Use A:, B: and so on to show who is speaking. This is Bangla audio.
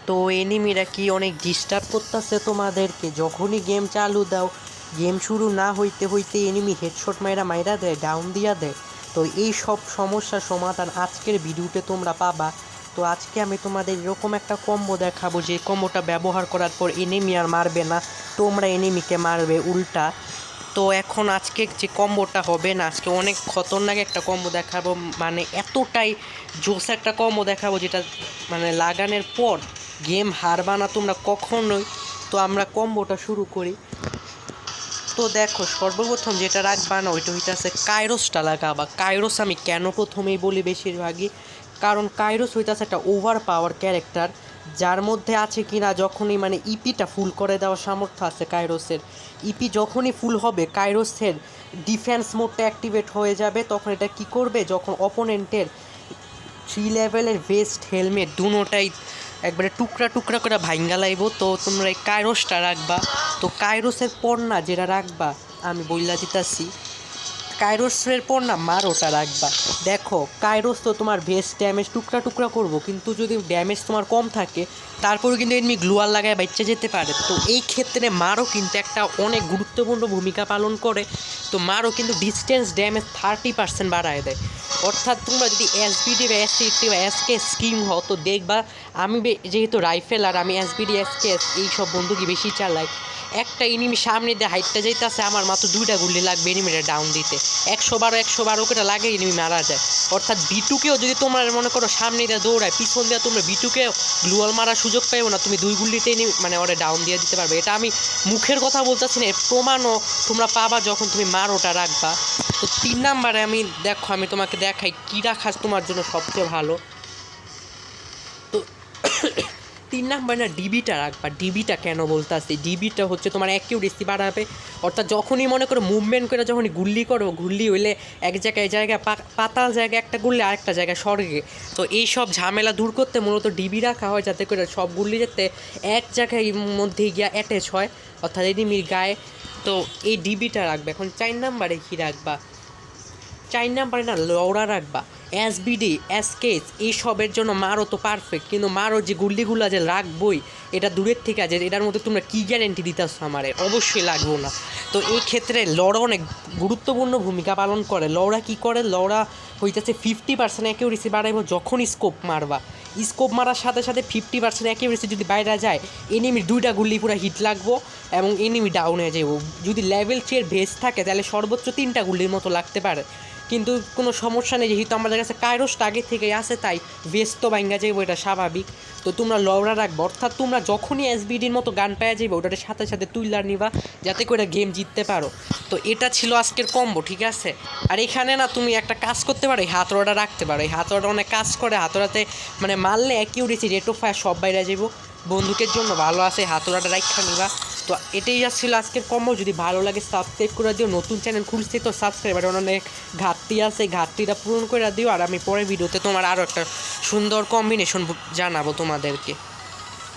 A: তো এনিমিরা কি অনেক ডিস্টার্ব করতেছে তোমাদেরকে। যখনই গেম চালু দাও, গেম শুরু না হইতে হইতে এনিমি হেডশট মাইরা দেয়, ডাউন দিয়া দেয়। তো এই সব সমস্যার সমাধান আজকের ভিডিওতে তোমরা পাবা। তো আজকে আমি তোমাদের এরকম একটা কম্বো দেখাবো যে কম্বোটা ব্যবহার করার পর এনিমি আর মারবে না, তোমরা এনিমিকে মারবে উল্টা। তো এখন আজকে যে কম্বোটা হবে না, আজকে অনেক খতরনাক একটা কম্বো দেখাবো, মানে এতটাই জোস একটা কম্বো দেখাবো যেটা মানে লাগানোর পর গেম হারবা না তোমরা কখনোই। তো আমরা কম্বোটা শুরু করি। তো দেখো, সর্বপ্রথম যেটা রাখবা না ওইটা হইতেছে কাইরোসটা লাগাবা। কাইরোস আমি কেন প্রথমেই বলি বেশিরভাগই, কারণ কাইরোস হইতেছে একটা ওভার পাওয়ার ক্যারেক্টার, যার মধ্যে আছে কিনা যখনই মানে ইপিটা ফুল করে দেওয়ার সামর্থ্য আছে কাইরোসের। ইপি যখনই ফুল হবে কাইরোসের ডিফেন্স মোডটা অ্যাক্টিভেট হয়ে যাবে। তখন এটা কি করবে, যখন অপোনেন্টের 3 লেভেলের ভেস্ট হেলমেট দুটোটাই একবারে টুকরা টুকরা করে ভাঙ্গা লাইব। তো তোমরা এই কাইরোসটা রাখবা। তো কাইরোসের পর না যেটা রাখবা আমি বইলা দিতাছি, কাইরোসের পর না মারোটা রাখবা। দেখো কাইরোস তো তোমার ভেস্ট ড্যামেজ টুকরা টুকরা করবো, কিন্তু যদি ড্যামেজ তোমার কম থাকে তারপরেও কিন্তু এমনি গ্লুয়াল লাগায় বাচ্চা যেতে পারে। তো এই ক্ষেত্রে মারও কিন্তু একটা অনেক গুরুত্বপূর্ণ ভূমিকা পালন করে। তো মারও কিন্তু ডিস্টেন্স ড্যামেজ 30% বাড়ায় দেয়। অর্থাৎ তোমরা যদি এসবিডি বা এসসিটি বা এসকে স্কিম হও তো দেখবা, আমি যেহেতু রাইফেল আর আমি এসবিডি এসকে এইসব বন্দুকই বেশি চালাই, একটা এনিমি সামনে দিয়ে হাইটটা যাইতেছে, আমার মাত্র 2টা গুলি লাগবে এনিমিটা ডাউন দিতে। 112 করে লাগে এনিমি মারা যায়। অর্থাৎ বিটুকেও যদি তোমরা মনে করো সামনে দিয়ে দৌড়ায়, পিছন দিয়ে তোমরা বিটুকেও গ্লুয়াল মারার সুযোগ পাইবো না, তুমি 2 গুলিতে মানে ওরা ডাউন দিয়ে দিতে পারবে। এটা আমি মুখের কথা বলতেছি না, এর প্রমাণও তোমরা পাবা যখন তুমি মারোটা রাখবা। তো 3 নাম্বারে আমি দেখো, আমি তোমাকে দেখাই কী রাখাস তোমার জন্য সবচেয়ে ভালো। তো 3 নাম্বার না ডিবিটা রাখবা। ডিবিটা কেন বলতে আসছি, ডিবিটা হচ্ছে তোমার অ্যাকিউরেসি বাড়াবে। অর্থাৎ যখনই মনে করো মুভমেন্ট করে যখনই গুল্লি করো, গুল্লি হইলে এক জায়গায় পাতাল জায়গায় একটা গুল্লি আরেকটা জায়গায় স্বর্গে। তো এই সব ঝামেলা দূর করতে মূলত ডিবি রাখা হয়, যাতে করে সব গুল্লি যাতে এক জায়গায় মধ্যে গিয়া অ্যাটাচ হয়, অর্থাৎ এনিমির গায়ে। তো এই ডিবিটা রাখবে। এখন 4 নাম্বারে কী রাখবা, 4 নাম্বারে না লওড়া রাখবা। এসবিডি এসকেস এইসবের জন্য মারও তো পারফেক্ট, কিন্তু মারও যে গুল্লিগুলো যে রাখবই এটা দূরের থেকে আছে, এটার মধ্যে তোমরা কী গ্যারেন্টি দিতেছ আমারে, অবশ্যই লাগবো না। তো এই ক্ষেত্রে লড়া অনেক গুরুত্বপূর্ণ ভূমিকা পালন করে। লড়া কী করে, লড়া হইতেছে 50% অ্যাকিউরেসি বাড়াইব যখন স্কোপ মারবা। স্কোপ মারার সাথে সাথে 50% অ্যাকিউরেসি যদি বাইরে যায়, এনিমির 2টা গুলি পুরো হিট লাগবো এবং এনিমি ডাউন হয়ে যাবো। যদি লেভেল 3 ভেস্ট থাকে তাহলে সর্বোচ্চ 3টা গুলির মতো লাগতে পারে, কিন্তু কোনো সমস্যা নেই, যেহেতু আমাদের কাছে কাইরোসটা আগে থেকেই আসে তাই ভেস্ট তো ভাঙ্গা যাইবো, এটা স্বাভাবিক। তো তোমরা লওড়া রাখবো, অর্থাৎ তোমরা যখনই এসবিডির মতো গান পেয়ে যাইবো ওটার সাথে সাথে তুইলার নিবা, যাতে করে গেম জিততে পারো। তো এটা ছিল আজকের কম্বো, ঠিক আছে। আর এখানে না তুমি একটা কাজ করতে পারো, এই হাতড়াটা রাখতে পারো। এই হাতড়াটা অনেক কাজ করে, হাতড়াতে মানে মারলে অ্যাকিউরেসি রেট অফ ফায়ার সব বাইরে যাইবো। বন্দুকের জন্য ভালো আছে, হাতড়াটা রাখা নিবা। তো এটাই ছিল আজকের কম্বো। যদি ভালো লাগে সাবস্ক্রাইব করে দিও, নতুন চ্যানেল খুলছি তো সাবস্ক্রাইবার অনেক ঘাটতি আছে, ঘাটতিটা পূরণ করে দিও। আর আমি পরের ভিডিওতে তোমার আরও একটা সুন্দর কম্বিনেশন জানাবো তোমাদেরকে।